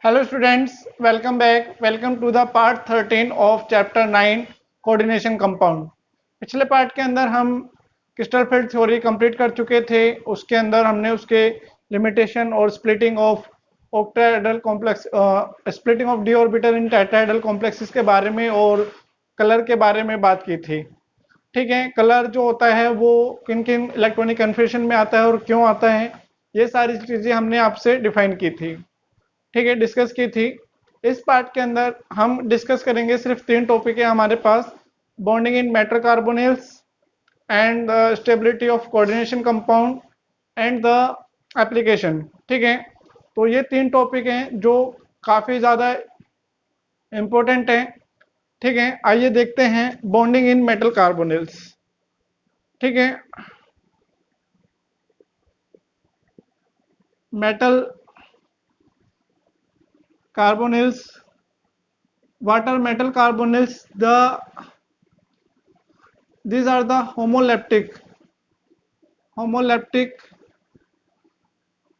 Hello students, welcome back. Welcome to the part 13 of chapter 9 coordination compound. पिछले part के अंदर हम crystal field theory complete कर चुके थे। उसके अंदर हमने उसके लिमिटेशन और splitting of octahedral complex splitting of D orbital in tetrahedral complexes के बारे में और कलर के बारे में बात की थी। ठीक है, कलर जो होता है वो किन किन इलेक्ट्रॉनिक कन्फिग्रेशन में आता है और क्यों आता है, ये सारी चीजें हमने आपसे डिफाइन की थी। ठीक है, डिस्कस की थी। इस पार्ट के अंदर हम डिस्कस करेंगे, सिर्फ 3 टॉपिक है हमारे पास। Bonding in metal carbonyls and the stability of coordination compound and the application. ठीक है, तो ये 3 टॉपिक हैं जो काफी ज्यादा इंपॉर्टेंट हैं। ठीक है, आइए देखते हैं बॉन्डिंग इन मेटल कार्बोनिल्स। ठीक है, metal carbonyls. What are metal carbonyls? These are the homoleptic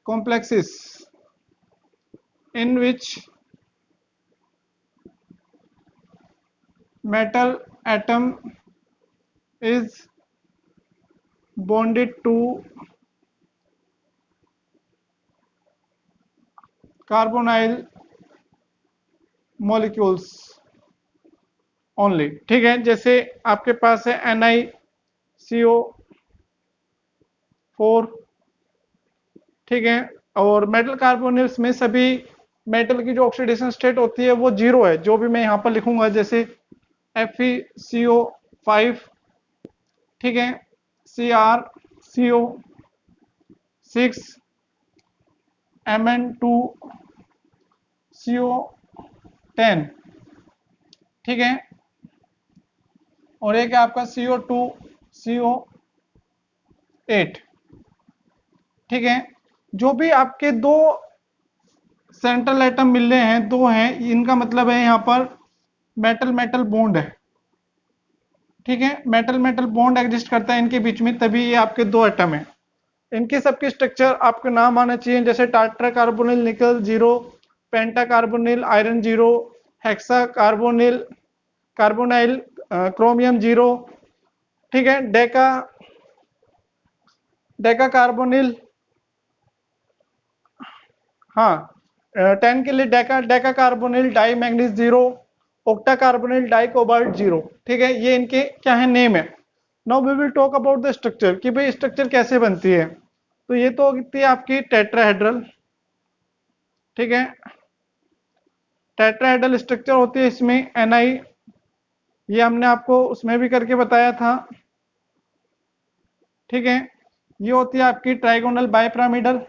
complexes in which metal atom is bonded to carbonyl molecules only। ठीक है, जैसे आपके पास है NiCO4। ठीक है, और मेटल कार्बोनिल्स में सभी मेटल की जो ऑक्सीडेशन स्टेट होती है वो जीरो है। जो भी मैं यहाँ पर लिखूंगा, जैसे FeCO5, ठीक है, CrCO6, Mn2CO10। ठीक है, और एक है आपका CO2CO8। ठीक है, जो भी आपके दो सेंट्रल एटम मिल रहे हैं, दो हैं, इनका मतलब है यहाँ पर मेटल मेटल बॉन्ड है। ठीक है, मेटल मेटल बॉन्ड एग्जिस्ट करता है इनके बीच में, तभी ये आपके दो एटम है। इनके सबके स्ट्रक्चर आपको नाम आना चाहिए, जैसे tetra carbonyl nickel zero, penta carbonyl iron zero, hexa carbonyl carbonyl chromium zero. ठीक है, डेका डेका कार्बोनिल, हाँ, 10 के लिए deca deca carbonyl di manganese zero, octa carbonyl di cobalt zero. ठीक है, ये इनके क्या है, नेम है। Now we will talk about the structure कि भाई स्ट्रक्चर कैसे बनती है। तो ये तो होती है आपकी टेट्राहेड्रल। ठीक है, टेट्राहेड्रल स्ट्रक्चर होती है इसमें Ni, ये हमने आपको उसमें भी करके बताया था। ठीक है, ये होती है आपकी ट्राइगोनल बाइपिरामिडल।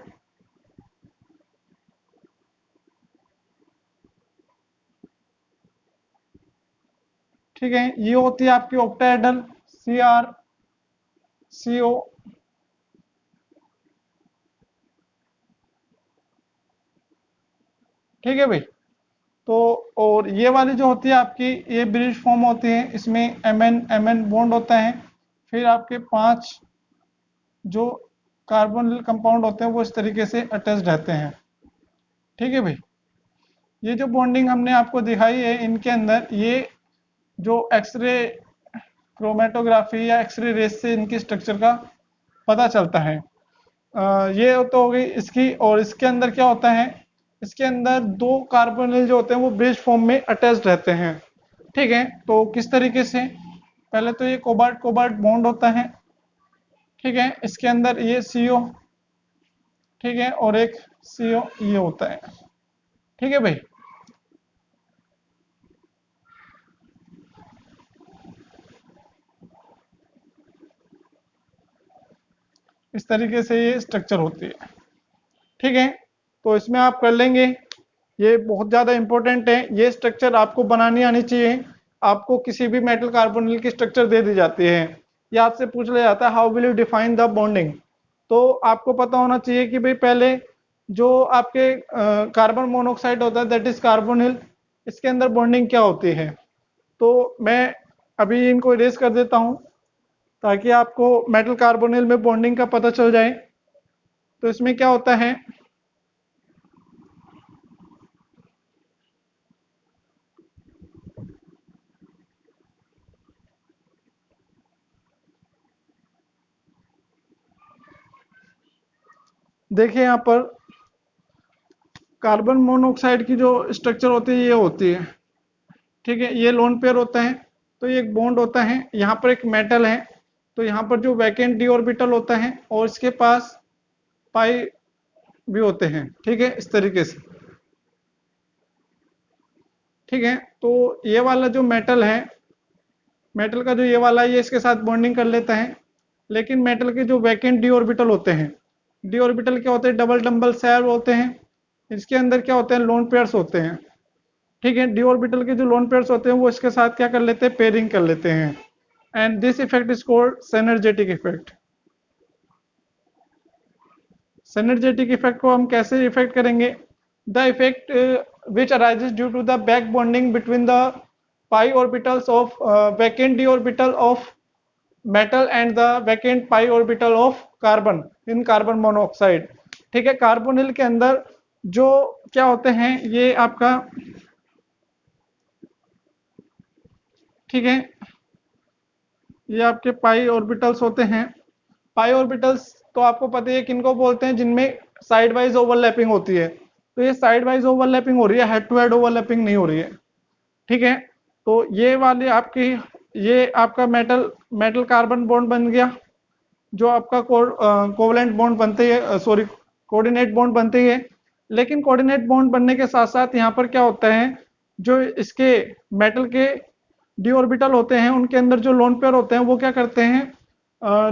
ठीक है, ये होती है आपकी ऑक्टाहेड्रल CrCO। ठीक है भाई, तो और ये वाली जो होती है आपकी, ये ब्रिज फॉर्म होती है, इसमें Mn बॉन्ड होता है। फिर आपके 5 जो कार्बोनिल कंपाउंड होते हैं वो इस तरीके से अटैच रहते हैं। ठीक है भाई, ये जो बॉन्डिंग हमने आपको दिखाई है, इनके अंदर ये जो एक्सरे क्रोमेटोग्राफी या एक्सरे रेस से इनकी स्ट्रक्चर का पता चलता है। ये तो हो गई इसकी। और इसके अंदर क्या होता है, इसके अंदर दो कार्बोनिल जो होते हैं वो ब्रिज फॉर्म में अटैच रहते हैं। ठीक है, तो किस तरीके से, पहले तो ये कोबाल्ट कोबाल्ट बॉन्ड होता है। ठीक है, इसके अंदर ये CO, ठीक है, और एक CO ये होता है। ठीक है भाई, इस तरीके से ये स्ट्रक्चर होती है। ठीक है, तो इसमें आप कर लेंगे, ये बहुत ज़्यादा इंपॉर्टेंट है। ये स्ट्रक्चर आपको बनानी आनी चाहिए। आपको किसी भी मेटल कार्बोनिल की स्ट्रक्चर दे दी जाती है, ये आपसे पूछ लिया जाता है how will you define the bonding. तो आपको पता होना चाहिए कि भाई पहले जो आपके कार्बन मोनोऑक्साइड होता है, दैट इज कार्बोनिल, इसके अंदर बॉन्डिंग क्या होती है। तो मैं अभी इनको इरेज कर देता हूं ताकि आपको मेटल कार्बोनिल में बॉन्डिंग का पता चल जाए। तो इसमें क्या होता है, देखिए यहाँ पर कार्बन मोनोऑक्साइड की जो स्ट्रक्चर होती है ये होती है, ठीक है। ये लोन पेयर होता है, तो ये एक बॉन्ड होता है, यहाँ पर एक मेटल है, तो यहाँ पर जो वैकेंट डी ऑर्बिटल होता है और इसके पास पाई भी होते हैं, ठीक है, इस तरीके से, ठीक है। तो ये वाला जो मेटल है, मेटल का जो ये वाला है, ये इसके साथ बॉन्डिंग कर लेता है, लेकिन मेटल के जो वैकेंट डी ऑर्बिटल होते हैं, डी ऑर्बिटल क्या होते हैं, डबल डबल शेल होते हैं, इसके अंदर क्या होते हैं, लोन पेयर्स होते हैं, ठीक है। डी ऑर्बिटल के जो लोन पेयर्स होते हैं वो इसके साथ क्या कर लेते हैं, पेयरिंग कर लेते हैं, and this effect is called synergetic effect. Synergetic effect को हम कैसे इफेक्ट करेंगे, the effect which arises due to the back bonding between the pi orbitals of vacant d orbital of metal and the vacant pi orbital of carbon in carbon monoxide, ठीक है। Carbonyl के अंदर जो क्या होते हैं, ये आपका, ठीक है, ये आपके पाई ऑर्बिटल्स होते हैं। पाई ऑर्बिटल्स तो आपको पता है किनको बोलते हैं, जिनमें साइड वाइज ओवरलैपिंग होती है, तो ये साइड वाइज ओवरलैपिंग हो रही है, हेड टू हेड ओवरलैपिंग नहीं हो रही है, ठीक है। तो ये वाले आपकी, ये आपका मेटल मेटल कार्बन बॉन्ड बन गया, जो आपका कोवलेंट बॉन्ड बनते हैं, सॉरी कोऑर्डिनेट बॉन्ड बनते ही है। लेकिन कोऑर्डिनेट बॉन्ड बनने के साथ साथ यहाँ पर क्या होता है, जो इसके मेटल के डी ऑर्बिटल होते हैं उनके अंदर जो लोन पेयर होते हैं वो क्या करते हैं,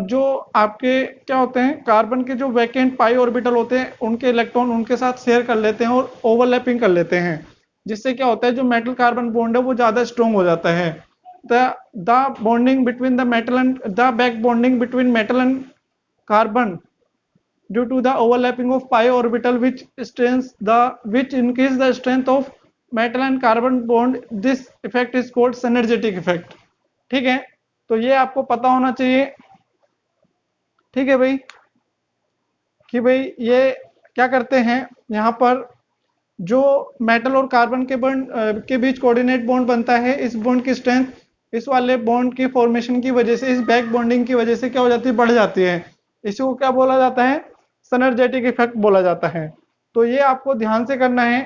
जो आपके क्या होते हैं, कार्बन के जो वैकेंट पाई ऑर्बिटल होते हैं उनके इलेक्ट्रॉन उनके साथ शेयर कर लेते हैं और ओवरलैपिंग कर लेते हैं, जिससे क्या होता है, जो मेटल कार्बन बॉन्ड है वो ज्यादा स्ट्रॉन्ग हो जाता है। The bonding between the metal and the back bonding between metal and carbon due to the overlapping of pi orbital which increase the strength of metal and carbon bond, this effect is called synergetic effect, ठीक है। तो ये आपको पता होना चाहिए, ठीक है भाई, कि भाई ये क्या करते हैं, यहाँ पर जो मेटल और कार्बन के बॉन्ड के बीच कोऑर्डिनेट बॉन्ड बनता है, इस बॉन्ड की स्ट्रेंथ इस वाले बॉन्ड की फॉर्मेशन की वजह से, इस बैक बॉन्डिंग की वजह से क्या हो जाती है, बढ़ जाती है। इसी को क्या बोला जाता है, सिनर्जेटिक इफेक्ट बोला जाता है। तो ये आपको ध्यान से करना है,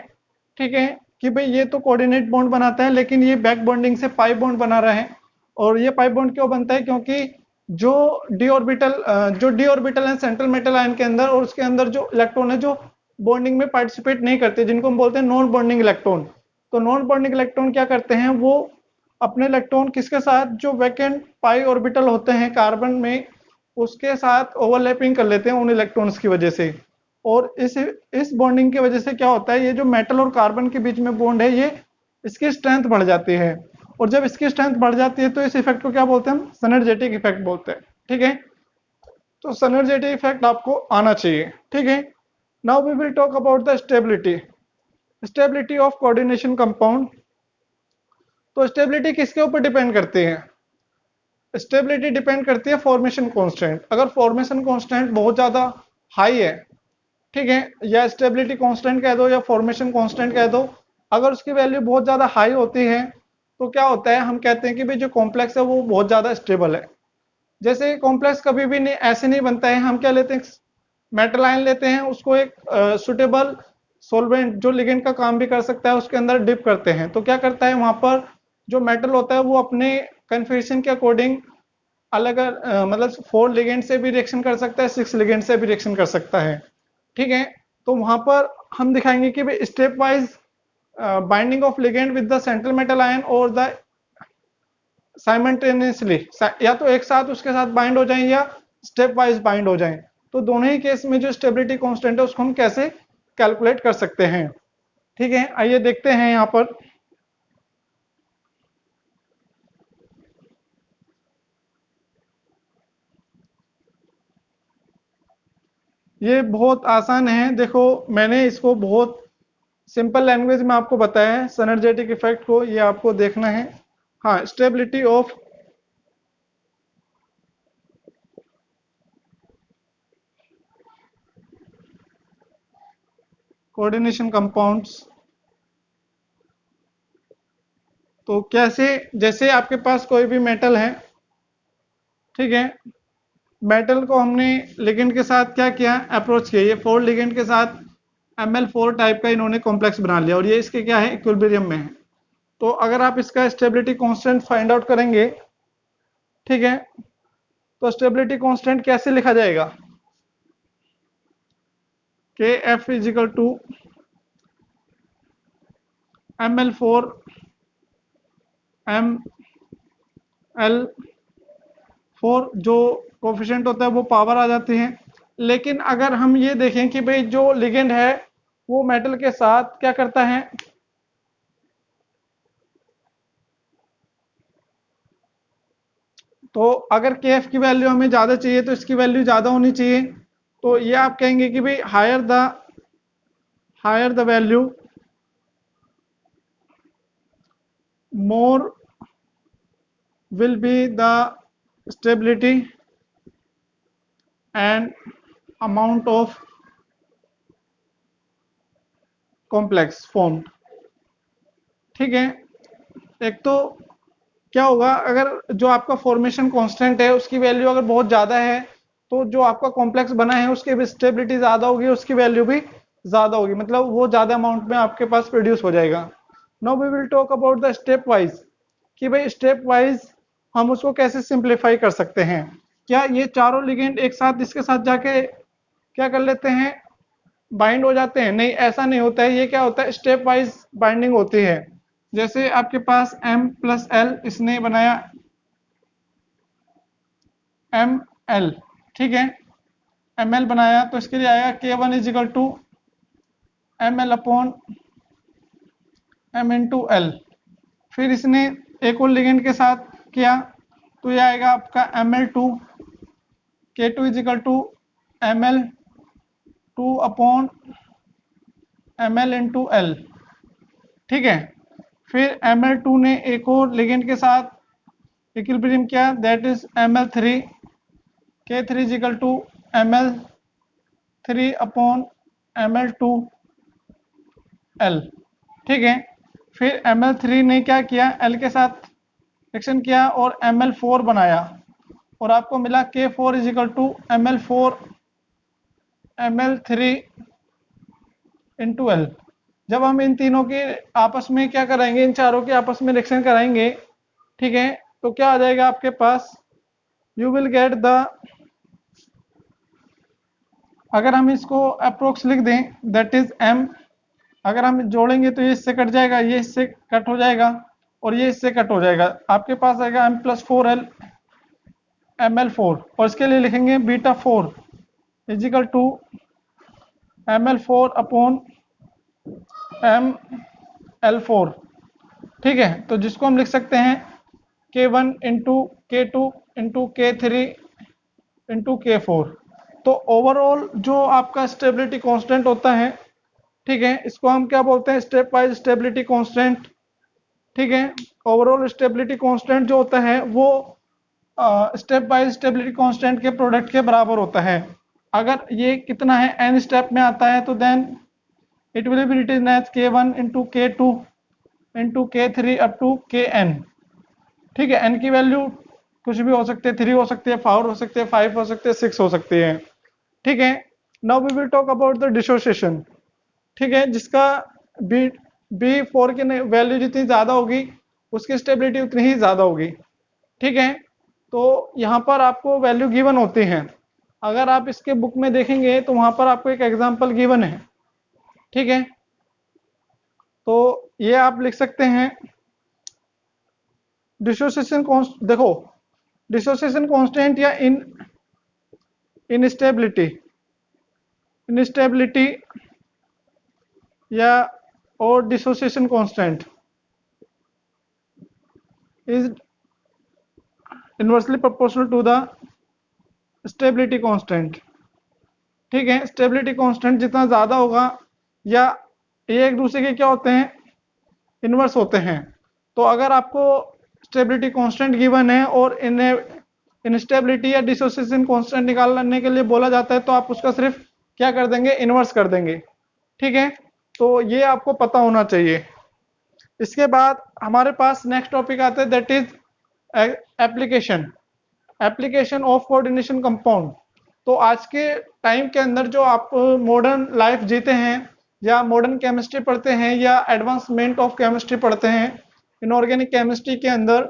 ठीक है, कि भाई ये तो कोऑर्डिनेट बॉन्ड बनाता है, लेकिन ये बैक बॉन्डिंग से पाई बॉन्ड बना रहा है। और ये पाई बॉन्ड क्यों बनता है, क्योंकि जो डी ऑर्बिटल है सेंट्रल मेटल आयन के अंदर, और उसके अंदर जो इलेक्ट्रॉन है जो बॉन्डिंग में पार्टिसिपेट नहीं करते, जिनको हम बोलते हैं नॉन बॉन्डिंग इलेक्ट्रॉन। तो नॉन बॉन्डिंग इलेक्ट्रॉन क्या करते हैं, वो अपने इलेक्ट्रॉन किसके साथ, जो वैकेंट पाई ऑर्बिटल होते हैं कार्बन में, उसके साथ ओवरलैपिंग कर लेते हैं उन इलेक्ट्रॉन्स की वजह से। और इस बॉन्डिंग की वजह से क्या होता है, ये जो मेटल और कार्बन के बीच में बॉन्ड है, ये इसकी स्ट्रेंथ बढ़ जाती है। और जब इसकी स्ट्रेंथ बढ़ जाती है तो इस इफेक्ट को क्या बोलते हैं, हम सिनर्जेटिक इफेक्ट बोलते हैं, ठीक है। तो सिनर्जेटिक इफेक्ट आपको आना चाहिए, ठीक है। Now we will talk about the stability of coordination compound. तो स्टेबिलिटी किसके ऊपर डिपेंड करती है, स्टेबिलिटी डिपेंड करती है फॉर्मेशन कांस्टेंट। अगर फॉर्मेशन कांस्टेंट बहुत ज्यादा हाई है, ठीक है, या स्टेबिलिटी कांस्टेंट कह दो या फॉर्मेशन कांस्टेंट कह दो, अगर उसकी वैल्यू बहुत ज्यादा हाई होती है तो क्या होता है, हम कहते हैं कि भाई जो कॉम्प्लेक्स है वो बहुत ज्यादा स्टेबल है। जैसे कॉम्प्लेक्स कभी भी नहीं ऐसे नहीं बनता है, हम क्या लेते हैं, मेटल आयन लेते हैं, उसको एक सुटेबल सॉल्वेंट जो लिगेंड का काम भी कर सकता है उसके अंदर डिप करते हैं, तो क्या करता है, वहां पर जो मेटल होता है वो अपने कन्फिग्रेशन के अकॉर्डिंग अलग मतलब 4 लिगेंड से भी रिएक्शन कर सकता है, 6 लिगेंड से भी रिएक्शन कर सकता है, ठीक है। तो वहां पर हम दिखाएंगे कि भाई step wise binding of ligand with the central metal ion और द साइमल्टेनियसली, या तो एक साथ उसके साथ बाइंड हो जाएं या स्टेप वाइज बाइंड हो जाएं। तो दोनों ही केस में जो स्टेबिलिटी कांस्टेंट है उसको हम कैसे कैलकुलेट कर सकते हैं, ठीक है। आइए देखते हैं यहाँ पर, ये बहुत आसान है। देखो मैंने इसको बहुत सिंपल लैंग्वेज में आपको बताया है सिनर्जेटिक इफेक्ट को, ये आपको देखना है। हाँ, स्टेबिलिटी ऑफ कोऑर्डिनेशन कंपाउंड्स। तो कैसे, जैसे आपके पास कोई भी मेटल है, ठीक है, मेटल को हमने लिगेंड के साथ क्या किया, अप्रोच किया, ये 4 लिगेंड के साथ Ml4 टाइप का इन्होंने कॉम्प्लेक्स बना लिया और ये इसके क्या है, इक्विलिब्रियम में है। तो अगर आप इसका स्टेबिलिटी कांस्टेंट फाइंड आउट करेंगे, ठीक है, तो स्टेबिलिटी कांस्टेंट कैसे लिखा जाएगा, Kf is equal to Ml4 Ml4, जो कोफिशिएंट होता है वो पावर आ जाती है। लेकिन अगर हम ये देखें कि भाई जो लिगेंड है वो मेटल के साथ क्या करता है, तो अगर Kf की वैल्यू हमें ज़्यादा चाहिए तो इसकी वैल्यू ज़्यादा होनी चाहिए। तो ये आप कहेंगे कि भाई higher the value more will be the stability and amount of complex formed. ठीक है, एक तो क्या होगा, अगर जो आपका फॉर्मेशन कांस्टेंट है उसकी वैल्यू अगर बहुत ज़्यादा है तो जो आपका कॉम्प्लेक्स बना है उसकी भी स्टेबिलिटी ज़्यादा होगी, उसकी वैल्यू भी ज़्यादा होगी, मतलब वो ज़्यादा अमाउंट में आपके पास प्रोड्यूस हो जाएगा। Now we will talk about the stepwise, कि भाई स्टेप वाइज हम उसको कैसे सिंप्लीफाई कर सकते हैं। क्या ये चारों लिगेंड एक साथ इसके साथ जाके क्या कर लेते हैं, बाइंड हो जाते हैं? नहीं, ऐसा नहीं होता है। ये क्या होता है, स्टेप वाइज बाइंडिंग होती है। जैसे आपके पास M+L इसने बनाया Ml, ठीक है, Ml बनाया तो इसके लिए आएगा K1 is equal to Ml upon M into L। फिर इसने एक और लिगेंड के साथ किया तो ये आएगा आपका Ml2, K2 is equal to Ml2 upon Ml into L, ठीक है। फिर Ml2 ने एक और लिगेंड के साथ इक्विलिब्रियम किया, that is Ml3, K3 is equal to Ml3 upon Ml2L, ठीक है। फिर Ml3 ने क्या किया, L के साथ रिएक्शन किया और Ml4 बनाया और आपको मिला K4 is equal to Ml3 into L। जब हम इन तीनों के आपस में क्या कराएंगे, इन चारों के आपस में रिएक्शन कराएंगे, ठीक है, तो क्या आ जाएगा आपके पास, यू विल गेट द, अगर हम इसको अप्रोक्स लिख दें दैट इज M, अगर हम जोड़ेंगे तो ये इससे कट जाएगा, ये इससे कट हो जाएगा और ये इससे कट हो जाएगा, आपके पास आएगा M+4L Ml4 और इसके लिए लिखेंगे β4 is equal to Ml4 upon Ml4, ठीक है। तो जिसको हम लिख सकते हैं K1 into K2 into K3 into K4। तो ओवरऑल जो आपका स्टेबिलिटी कांस्टेंट होता है, ठीक है, इसको हम क्या बोलते हैं, स्टेप वाइज स्टेबिलिटी कांस्टेंट, ठीक है। ओवरऑल स्टेबिलिटी कांस्टेंट जो होता है वो स्टेप वाइज स्टेबिलिटी कांस्टेंट के प्रोडक्ट के बराबर होता है। अगर ये कितना है, n स्टेप में आता है, तो then it will be written as K1 into K2 into K3 up to Kn, ठीक है। n की वैल्यू कुछ भी हो सकती है, 3 हो सकती है, 4 हो सकती है, 5 हो सकती है, 6 हो सकती है, ठीक है। Now we will talk about the dissociation, ठीक है, जिसका B4 की वैल्यू जितनी ज़्यादा होगी उसकी स्टेबिलिटी उतनी ही ज़्यादा होगी, ठीक है। तो यहाँ पर आपको वैल्यू गिवन होती हैं, अगर आप इसके बुक में देखेंगे तो वहाँ पर आपको एक एग्जांपल गिवन है, ठीक है। तो ये आप लिख सकते हैं डिसोसिएशन कांस्टेंट, देखो डिसोसिएशन कांस्टेंट या इनस्टेबिलिटी या और dissociation constant is inversely proportional to the stability constant, ठीक है। स्टेबिलिटी कांस्टेंट जितना ज़्यादा होगा, या ये एक दूसरे के क्या होते हैं, इनवर्स होते हैं। तो अगर आपको स्टेबिलिटी कांस्टेंट गिवन है और इनस्टेबिलिटी या डिसोसिएशन कांस्टेंट निकालने के लिए बोला जाता है तो आप उसका सिर्फ क्या कर देंगे, इनवर्स कर देंगे, ठीक है। तो ये आपको पता होना चाहिए। इसके बाद हमारे पास नेक्स्ट टॉपिक आता है, that is application, application of coordination compound. तो आज के टाइम के अंदर जो आप मॉडर्न लाइफ जीते हैं या मॉडर्न केमिस्ट्री पढ़ते हैं या एडवांसमेंट ऑफ केमिस्ट्री पढ़ते हैं इनऑर्गेनिक केमिस्ट्री के अंदर,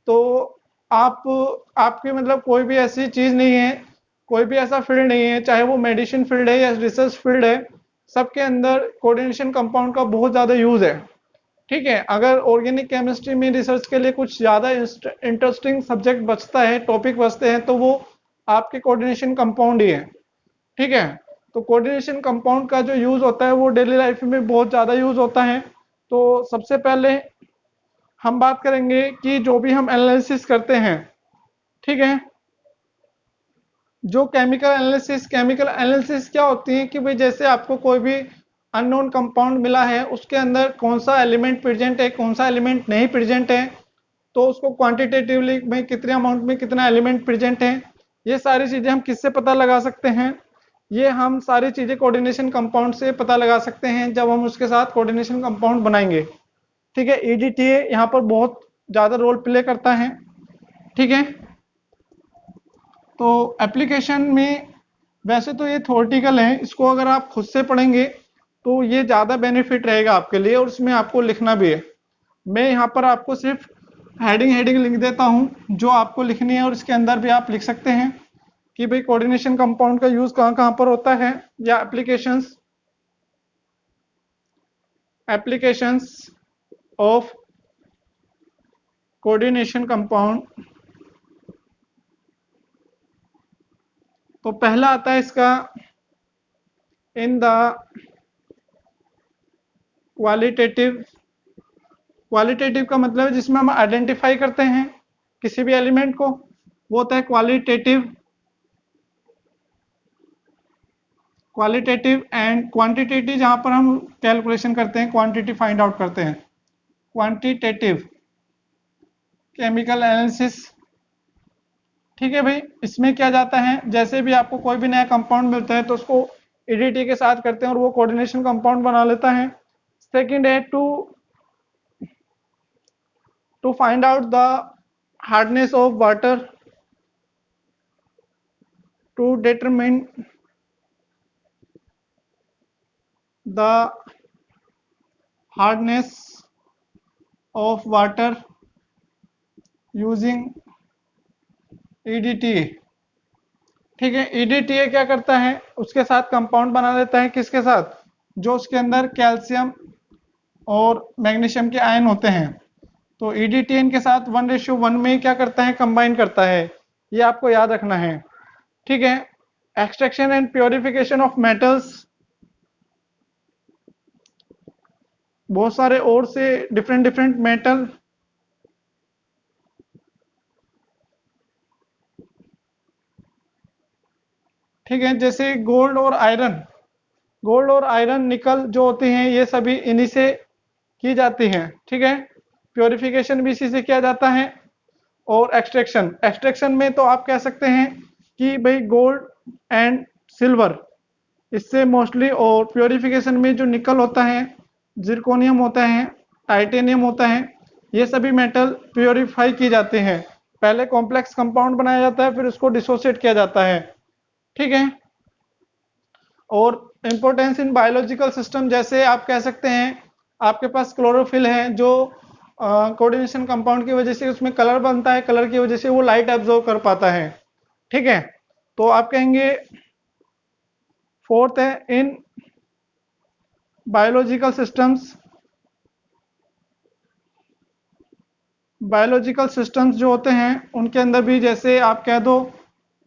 तो आप आपकी मतलब कोई भी ऐसी चीज नहीं है, कोई भी ऐसा फील्ड नहीं है, चाहे वो मेडिसिन फील्ड है या रिसर्च फील्ड है, सबके अंदर कोऑर्डिनेशन कंपाउंड का बहुत ज्यादा यूज है। ठीक है, अगर ऑर्गेनिक केमिस्ट्री में रिसर्च के लिए कुछ ज्यादा इंटरेस्टिंग सब्जेक्ट बचता है, टॉपिक बचते हैं, तो वो आपके कोऑर्डिनेशन कंपाउंड ही है। ठीक है, तो कोऑर्डिनेशन कंपाउंड का जो यूज होता है वो डेली लाइफ में बहुत ज्यादा यूज होता है। तो सबसे पहले हम बात करेंगे कि जो भी हम एनालिसिस करते हैं, ठीक है, जो केमिकल एनालिसिस क्या होती है कि भाई जैसे आपको कोई भी अननोन कंपाउंड मिला है, उसके अंदर कौन सा एलिमेंट प्रेजेंट है, कौन सा एलिमेंट नहीं प्रेजेंट है, तो उसको क्वांटिटेटिवली में कितने अमाउंट में कितना एलिमेंट प्रेजेंट है, ये सारी चीजें हम किससे पता लगा सकते हैं? ये हम सारी चीजें कोऑर्डिनेशन कंपाउंड से पता लगा सकते हैं जब हम उसके साथ कोऑर्डिनेशन कंपाउंड बनाएंगे। ठीक है, ईडीटीए यहाँ पर बहुत ज्यादा रोल प्ले करता है। ठीक है, तो एप्लीकेशन में वैसे तो ये थ्योरेटिकल है, इसको अगर आप खुद से पढ़ेंगे तो ये ज़्यादा बेनिफिट रहेगा आपके लिए, और इसमें आपको लिखना भी है। मैं यहाँ पर आपको सिर्फ हेडिंग हेडिंग लिख देता हूँ जो आपको लिखनी है, और इसके अंदर भी आप लिख सकते हैं कि भाई कोऑर्डिनेशन कंपाउंड का यूज कहाँ कहाँ पर होता है, या एप्लीकेशंस ऑफ कोऑर्डिनेशन कंपाउंड। तो पहला आता है इसका इन द क्वालिटेटिव का मतलब है जिसमें हम आइडेंटिफाई करते हैं किसी भी एलिमेंट को, वो होता है क्वालिटेटिव एंड क्वांटिटेटिव, जहां पर हम कैलकुलेशन करते हैं, क्वांटिटी फाइंड आउट करते हैं। Quantitative chemical analysis. ठीक है भाई, इसमें क्या जाता है, जैसे भी आपको कोई भी नया कंपाउंड मिलता है तो उसको ईडीटी के साथ करते हैं और वो कोऑर्डिनेशन कंपाउंड बना लेता है। सेकंड है to find out the hardness of water, to determine the hardness of water using EDTA. ठीक है, ईडीटीए क्या करता है, उसके साथ कंपाउंड बना लेता है, किसके साथ, जो उसके अंदर कैल्शियम और मैग्नीशियम के आयन होते हैं। तो ईडीटीएन के साथ 1:1 में क्या करता है, कंबाइन करता है, ये आपको याद रखना है। ठीक है, extraction and purification of metals, बहुत सारे और से डिफरेंट डिफरेंट मेटल, ठीक है, जैसे गोल्ड और आयरन निकल जो होते हैं, ये सभी इन्हीं से की जाती हैं। ठीक है, प्योरिफिकेशन भी इसी से किया जाता है। और एक्सट्रैक्शन में तो आप कह सकते हैं कि भाई गोल्ड एंड सिल्वर, इससे मोस्टली, और प्योरिफिकेशन में जो निकल होता है, जिरकोनियम होता है, टाइटेनियम होता है, ये सभी मेटल प्योरीफाई किए जाते हैं। पहले कॉम्प्लेक्स कंपाउंड बनाया जाता है, फिर उसको डिसोसिएट किया जाता है। ठीक है, और इंपॉर्टेंस इन बायोलॉजिकल सिस्टम, जैसे आप कह सकते हैं आपके पास क्लोरोफिल है, जो कोऑर्डिनेशन कंपाउंड की वजह से उसमें कलर बनता है, कलर की वजह से वो लाइट एब्जॉर्ब कर पाता है। ठीक है, तो आप कहेंगे फोर्थ है इन बायोलॉजिकल सिस्टम्स जो होते हैं उनके अंदर भी, जैसे आप कह दो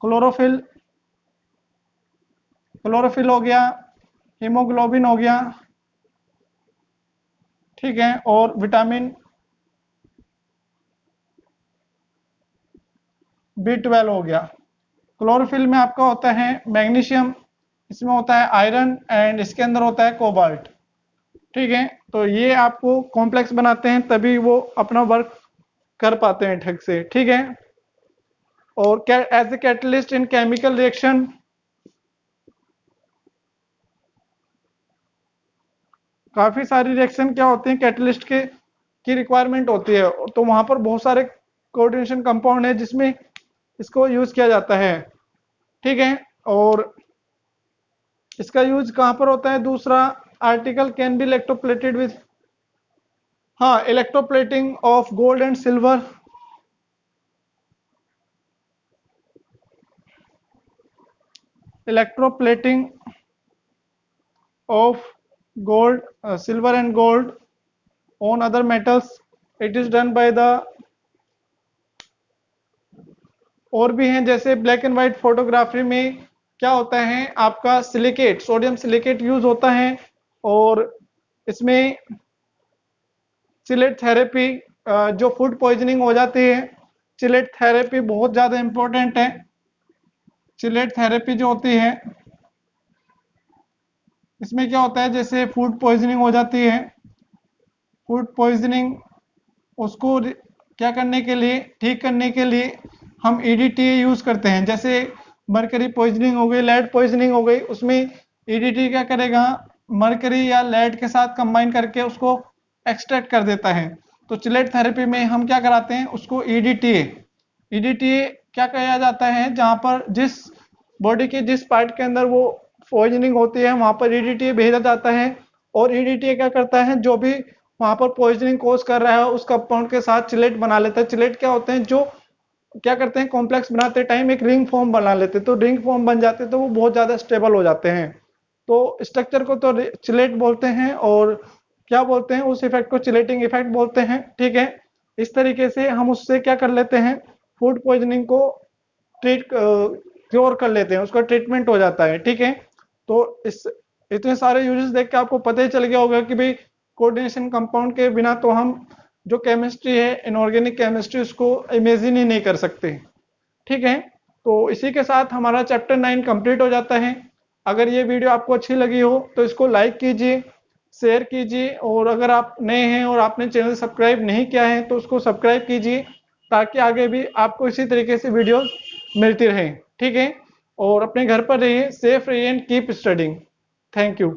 क्लोरोफिल हो गया, हीमोग्लोबिन हो गया, ठीक है, और विटामिन B12 हो गया। क्लोरोफिल में आपका होता है मैग्नीशियम, इसमें होता है आयरन, एंड इसके अंदर होता है कोबाल्ट। ठीक है, तो ये आपको कॉम्प्लेक्स बनाते हैं, तभी वो अपना वर्क कर पाते हैं ठीक से। ठीक है, और as a catalyst in chemical reaction, काफी सारी रिएक्शन क्या होते हैं कैटलिस्ट के की रिक्वायरमेंट होती है, तो वहां पर बहुत सारे कोऑर्डिनेशन कंपाउंड है जिसमें इसको यूज किया जाता है, ठीक है। और इसका यूज कहां पर होता है? दूसरा article can be electroplated with, हाँ, electroplating of gold and silver, electroplating of gold, silver and gold on other metals. It is done by the, और भी हैं जैसे ब्लैक एंड व्हाइट फोटोग्राफी में क्या होता है, आपका सिलिकेट, सोडियम सिलिकेट यूज होता है, और इसमें चिलेट थेरेपी, जो फूड पॉइजनिंग हो जाती है, चिलेट थेरेपी बहुत ज़्यादा इंपॉर्टेंट है। चिलेट थेरेपी जो होती है इसमें क्या होता है, जैसे फूड पॉइजनिंग हो जाती है, फूड पॉइजनिंग उसको क्या करने के लिए, ठीक करने के लिए हम ईडीटीए यूज करते हैं। जैसे मरकरी पॉइजनिंग हो गई, लेड पॉइजनिंग हो गई, उसमें ईडीटी क्या करेगा, मरकरी या लेड के साथ कंबाइन करके उसको एक्सट्रैक्ट कर देता है। तो चिलेट थेरेपी में हम क्या कराते हैं, उसको ईडीटीए, ईडीटीए क्या किया जाता है, जहां पर जिस बॉडी के जिस पार्ट के अंदर वो पॉइजनिंग होती है वहां पर ईडीटीए भेजा जाता है, और ईडीटीए क्या करता है, जो भी वहां पर पॉइजनिंग कोज कर रहा है उस कंपाउंड के साथ चिलेट बना लेता है। चिलेट क्या होते हैं, जो क्या करते हैं, कॉम्प्लेक्स बनाते टाइम एक रिंग फॉर्म बना लेते हैं, तो रिंग फॉर्म बन जाते हैं तो वो बहुत ज्यादा स्टेबल हो जाते हैं। तो स्ट्रक्चर को तो चिलेट बोलते हैं, और क्या बोलते हैं, उस इफेक्ट को चिलेटिंग इफेक्ट बोलते हैं, ठीक है। इस तरीके से हम उससे क्या कर लेते हैं, फूड पॉइजनिंग को ट्रीट, क्योर कर लेते हैं, उसका ट्रीटमेंट हो जाता है, ठीक है। तो इस इतने सारे यूजेस देख के आपको पता ही चल गया होगा कि भाई कोऑर्डिनेशन कंपाउंड के बिना तो हम जो केमिस्ट्री है, इनऑर्गेनिक केमिस्ट्री, उसको इमेजिन ही नहीं कर सकते, ठीक है। तो इसी के साथ हमारा चैप्टर 9 कंप्लीट हो जाता है। अगर ये वीडियो आपको अच्छी लगी हो तो इसको लाइक कीजिए, शेयर कीजिए, और अगर आप नए हैं और आपने चैनल सब्सक्राइब नहीं किया है तो उसको सब्सक्राइब कीजिए, ताकि आगे भी आपको इसी तरीके से वीडियोस मिलती रहें, ठीक है। और अपने घर पर रहिए, सेफ रहिए and keep studying. Thank you.